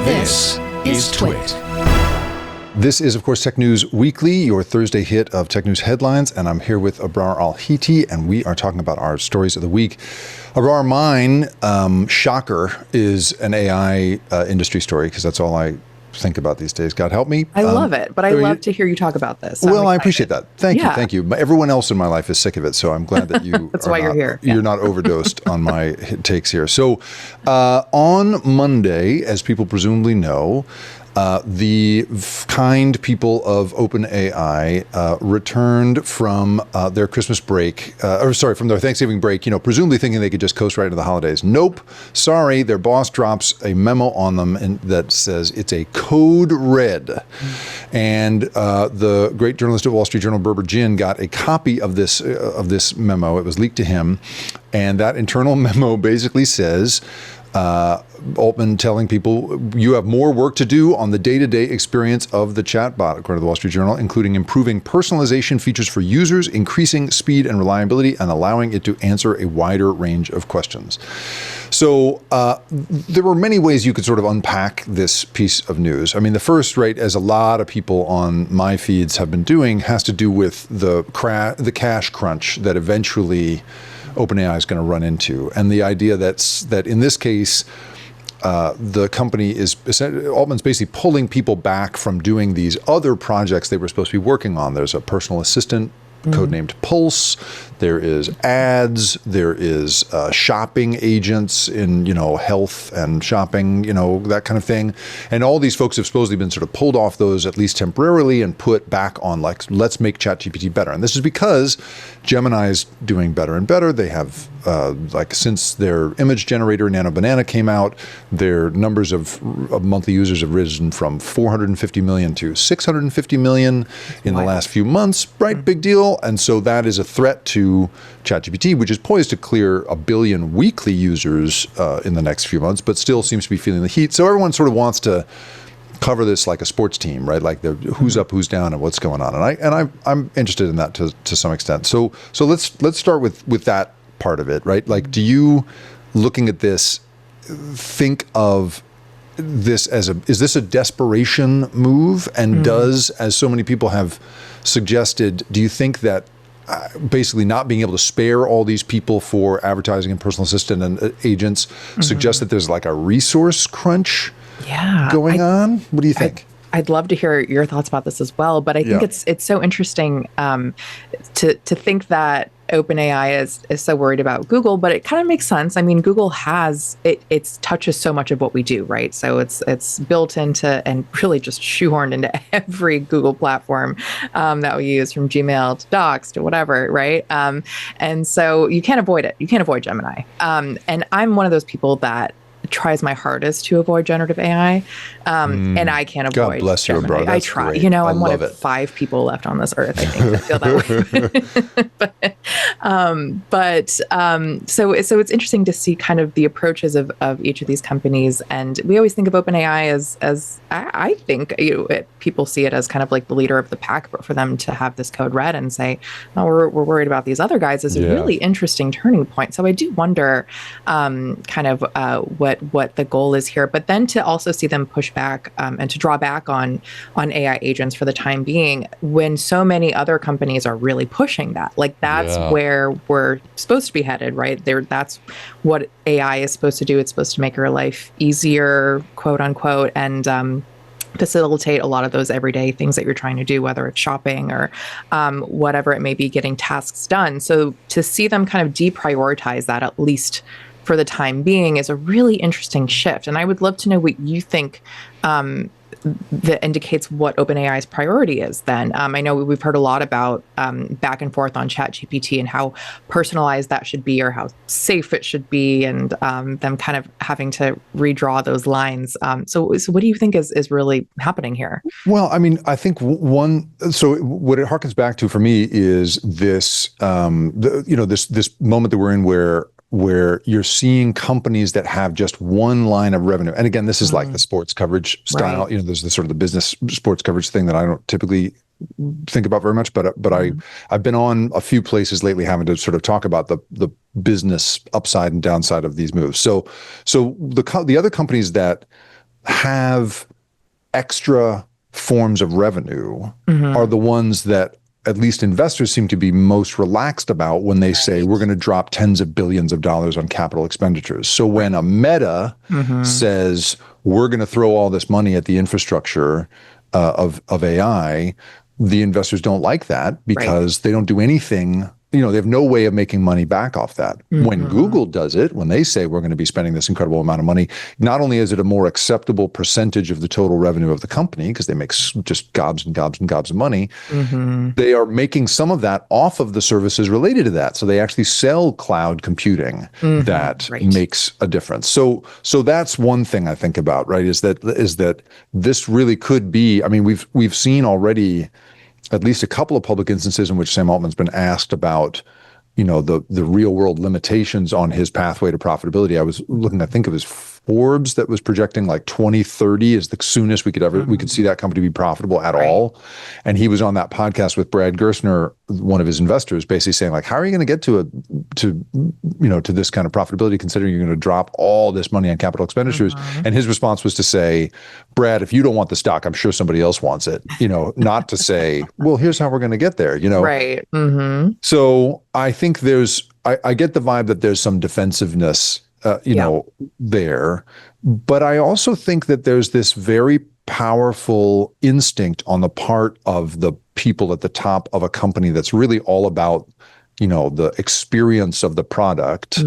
This is TWiT. This is, of course, Tech News Weekly, your Thursday hit of tech news headlines, and I'm here with Abrar Al-Heeti, and we are talking about our stories of the week. Abrar, mine, shocker, is an AI industry story, because that's all I think about these days. God help me. I love it, but I love to hear you talk about this. Well, I appreciate that. Thank you. Everyone else in my life is sick of it, so I'm glad that you That's why you're here. You're not overdosed on my takes here. So on Monday, as people presumably know, the kind people of OpenAI returned from their Christmas break, from their Thanksgiving break, presumably thinking they could just coast right into the holidays. Nope. Sorry, their boss drops a memo on them that says it's a code red. And the great journalist at Wall Street Journal, Berber Jin, got a copy of this memo. It was leaked to him. And that internal memo basically says, Altman telling people, you have more work to do on the day-to-day experience of the chatbot, according to the Wall Street Journal, including improving personalization features for users, increasing speed and reliability, and allowing it to answer a wider range of questions. So there were many ways you could sort of unpack this piece of news. I mean, the first, right, as a lot of people on my feeds have been doing, has to do with the cash crunch that eventually OpenAI is going to run into, and the idea that in this case, the company Altman's basically pulling people back from doing these other projects they were supposed to be working on. There's a personal assistant codenamed Pulse. There is ads. There is shopping agents in health and shopping, that kind of thing. And all these folks have supposedly been sort of pulled off those, at least temporarily, and put back on let's make ChatGPT better. And this is because Gemini is doing better and better. They have since their image generator Nano Banana came out, their numbers of monthly users have risen from 450 million to 650 million in the last few months. Right, big deal. And so that is a threat to ChatGPT, which is poised to clear 1 billion weekly users in the next few months, but still seems to be feeling the heat. So everyone sort of wants to cover this like a sports team, right? Like the who's up, who's down, and what's going on. And I'm interested in that to some extent. So let's start with that part of it, right? Like, do you, looking at this, think of this as is this a desperation move? And does, as so many people have suggested, do you think that basically not being able to spare all these people for advertising and personal assistant and agents suggests that there's like a resource crunch going on? What do you think? I'd love to hear your thoughts about this as well, but I think it's so interesting to think that OpenAI is so worried about Google, but it kind of makes sense. I mean, Google has it touches so much of what we do, right? So it's built into and really just shoehorned into every Google platform that we use, from Gmail to Docs to whatever, right? And so you can't avoid it. You can't avoid Gemini. And I'm one of those people that tries my hardest to avoid generative AI, and I can't avoid. God bless you, Gemini. bro. That's I try. great. I'm one of 5 people left on this earth, I think, that feel that way. So it's interesting to see kind of the approaches of each of these companies, and we always think of OpenAI as I think people see it as kind of like the leader of the pack, but for them to have this code red and say, "No, we're worried about these other guys," is a really interesting turning point. So I do wonder, kind of what the goal is here, but then to also see them push back and to draw back on AI agents for the time being, when so many other companies are really pushing that. Like that's where we're supposed to be headed, right? That's what AI is supposed to do. It's supposed to make our life easier, quote unquote, and facilitate a lot of those everyday things that you're trying to do, whether it's shopping or whatever it may be, getting tasks done. So to see them kind of deprioritize that, at least for the time being, is a really interesting shift. And I would love to know what you think that indicates what OpenAI's priority is then. I know we've heard a lot about back and forth on ChatGPT and how personalized that should be or how safe it should be, and them kind of having to redraw those lines. So what do you think is really happening here? Well, I mean, I think so what it harkens back to for me is this, this moment that we're in where you're seeing companies that have just one line of revenue. And again, this is like the sports coverage style. Right. There's the sort of the business sports coverage thing that I don't typically think about very much, but I've been on a few places lately having to sort of talk about the business upside and downside of these moves. So the other companies that have extra forms of revenue are the ones that at least investors seem to be most relaxed about when they say we're going to drop tens of billions of dollars on capital expenditures. So when a Meta says we're going to throw all this money at the infrastructure of AI, the investors don't like that because they don't do anything. They have no way of making money back off that. When Google does it, when they say we're going to be spending this incredible amount of money, not only is it a more acceptable percentage of the total revenue of the company, because they make just gobs and gobs and gobs of money, they are making some of that off of the services related to that. So they actually sell cloud computing that makes a difference. So that's one thing I think about, right? Is that this really could be, I mean, we've seen already at least a couple of public instances in which Sam Altman's been asked about, the real world limitations on his pathway to profitability. I was looking, I think it was Forbes that was projecting like 2030 is the soonest we could see that company be profitable at all. And he was on that podcast with Brad Gerstner, one of his investors, basically saying like, how are you going to get to this kind of profitability considering you're going to drop all this money on capital expenditures? And his response was to say, Brad, if you don't want the stock, I'm sure somebody else wants it, not to say, well, here's how we're going to get there, Right. So I think I get the vibe that there's some defensiveness there. But I also think that there's this very powerful instinct on the part of the people at the top of a company that's really all about, the experience of the product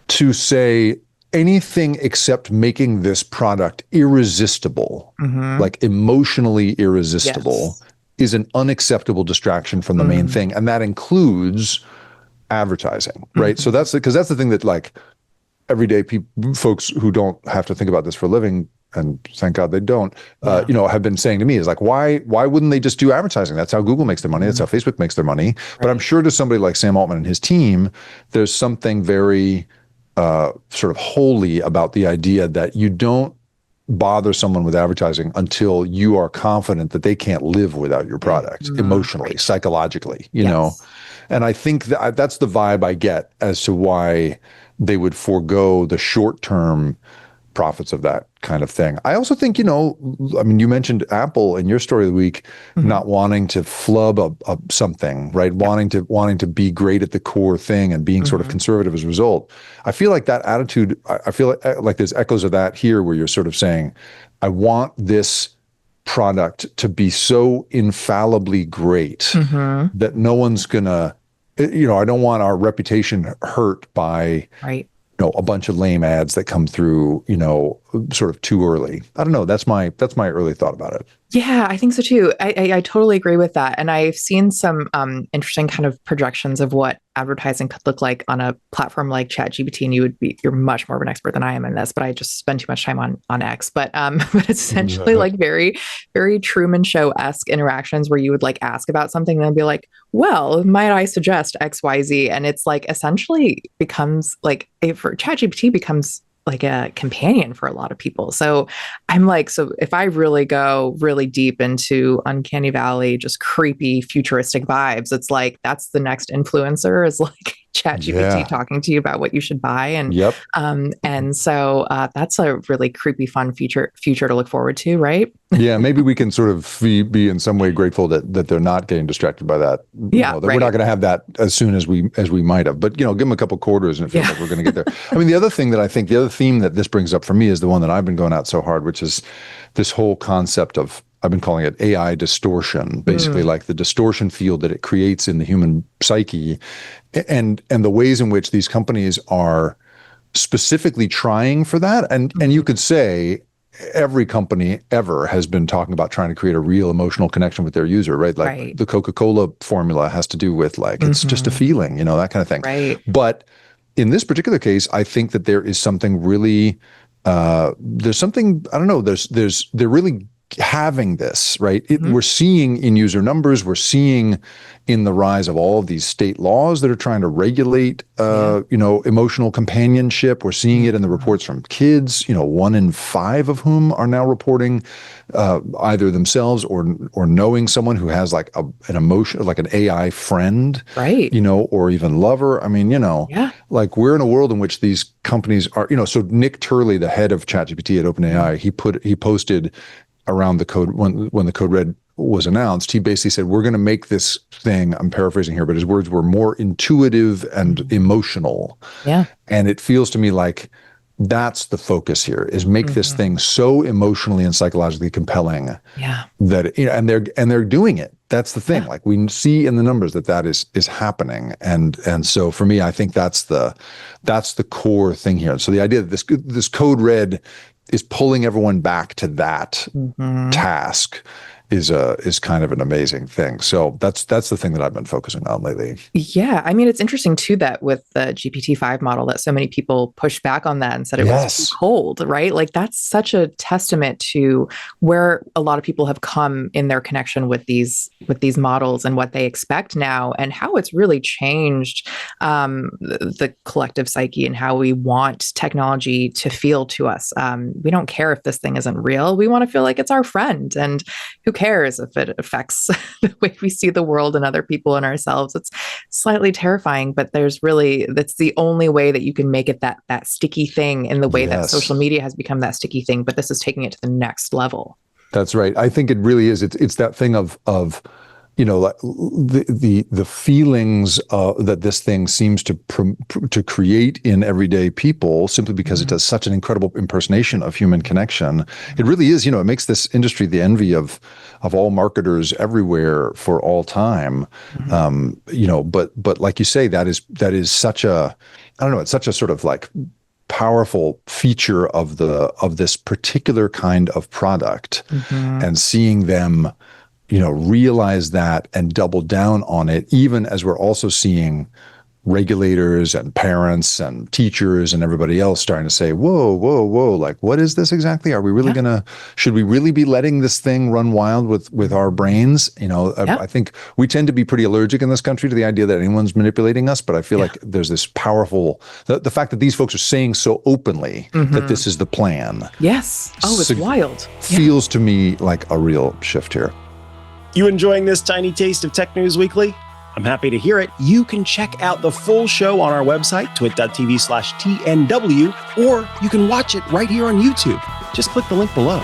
to say anything except making this product irresistible, like emotionally irresistible, is an unacceptable distraction from the main thing. And that includes advertising, right? So that's the thing that like everyday folks who don't have to think about this for a living, and thank God they don't, have been saying to me is like, why wouldn't they just do advertising? That's how Google makes their money. That's how Facebook makes their money. But I'm sure to somebody like Sam Altman and his team, there's something very sort of holy about the idea that you don't bother someone with advertising until you are confident that they can't live without your product emotionally, psychologically, know. And I think that's the vibe I get as to why they would forego the short-term profits of that kind of thing. I also think, I mean, you mentioned Apple in your story of the week, not wanting to flub something, right? Wanting to be great at the core thing and being sort of conservative as a result. I feel like that attitude, I feel like there's echoes of that here where you're sort of saying, I want this product to be so infallibly great that no one's gonna, I don't want our reputation hurt by a bunch of lame ads that come through, sort of too early. I don't know. That's my early thought about it. Yeah, I think so too. I totally agree with that. And I've seen some interesting kind of projections of what advertising could look like on a platform like ChatGPT. And you're much more of an expert than I am in this, but I just spend too much time on X. But it's essentially like very, very Truman Show-esque interactions where you would like ask about something and then be like, well, might I suggest X, Y, Z? And it's like essentially becomes like, for ChatGPT becomes like a companion for a lot of people. So I'm like, so if I really go really deep into Uncanny Valley, just creepy futuristic vibes, it's like, that's the next influencer is like ChatGPT talking to you about what you should buy. And, and so that's a really creepy, fun future to look forward to. Right. Yeah. Maybe we can sort of be in some way grateful that they're not getting distracted by that. That we're not going to have that as soon as we might have, but give them a couple quarters and it feels like we're going to get there. I mean, the other theme that this brings up for me is the one that I've been going at so hard, which is this whole concept of, I've been calling it AI distortion, basically like the distortion field that it creates in the human psyche and the ways in which these companies are specifically trying for that. And you could say every company ever has been talking about trying to create a real emotional connection with their user, right? Like the Coca-Cola formula has to do with like, it's just a feeling, that kind of thing. Right. But in this particular case, I think that there is something really, there's something, I don't know, they're really having this, right? We're seeing in user numbers, we're seeing in the rise of all of these state laws that are trying to regulate, emotional companionship. We're seeing it in the reports from kids, 1 in 5 of whom are now reporting either themselves or knowing someone who has like an emotion, like an AI friend, right? Or even lover. I mean, like we're in a world in which these companies are, so Nick Turley, the head of ChatGPT at OpenAI, he posted around the code when the code red was announced, he basically said, we're going to make this thing, I'm paraphrasing here, but his words were more intuitive and emotional. Yeah. And it feels to me like that's the focus here, is make this thing so emotionally and psychologically compelling. Yeah. That, and they're doing it. That's the thing. Like we see in the numbers that is happening. And so for me, I think that's the core thing here. So the idea that this code red is pulling everyone back to that task is kind of an amazing thing. So that's the thing that I've been focusing on lately. Yeah. I mean, it's interesting too that with the GPT-5 model that so many people pushed back on that and said it was too cold, right? Like that's such a testament to where a lot of people have come in their connection with these models and what they expect now and how it's really changed the collective psyche and how we want technology to feel to us. We don't care if this thing isn't real. We want to feel like it's our friend, and who cares if it affects the way we see the world and other people and ourselves. It's slightly terrifying, but that's the only way that you can make it that sticky thing in the way that social media has become that sticky thing. But this is taking it to the next level. That's right. I think it really is. It's that thing of like the feelings that this thing seems to create in everyday people, simply because it does such an incredible impersonation of human connection. It really is, it makes this industry the envy of all marketers everywhere for all time. But like you say, that is such a, I don't know, it's such a sort of like powerful feature of this particular kind of product, and seeing them realize that and double down on it, even as we're also seeing regulators and parents and teachers and everybody else starting to say, whoa, like, what is this exactly? Are we really should we really be letting this thing run wild with our brains? I think we tend to be pretty allergic in this country to the idea that anyone's manipulating us, but I feel like there's this powerful, the fact that these folks are saying so openly that this is the plan. Yes. Oh, it's wild. Feels to me like a real shift here. You enjoying this tiny taste of Tech News Weekly? I'm happy to hear it. You can check out the full show on our website, twit.tv/TNW, or you can watch it right here on YouTube. Just click the link below.